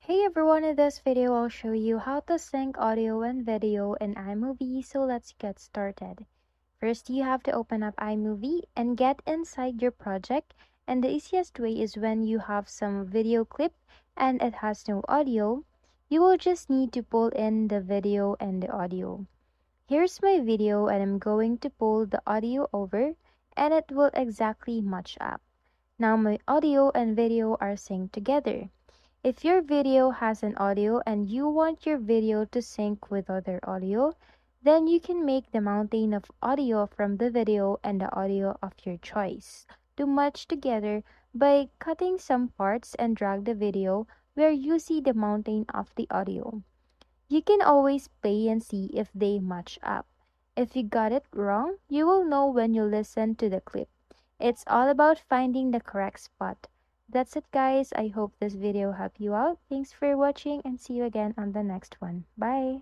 Hey everyone, in this video I'll show you how to sync audio and video in iMovie, so let's get started. First, you have to open up iMovie and get inside your project, and the easiest way is when you have some video clip and it has no audio, you will just need to pull in the video and the audio. Here's my video and I'm going to pull the audio over and it will exactly match up. Now my audio and video are synced together. If your video has an audio and you want your video to sync with other audio, then you can make the mountain of audio from the video and the audio of your choice to match together by cutting some parts and drag the video where you see the mountain of the audio. You can always play and see if they match up. If you got it wrong, you will know when you listen to the clip. It's all about finding the correct spot. That's it guys, I hope this video helped you out. Thanks for watching and see you again on the next one. Bye!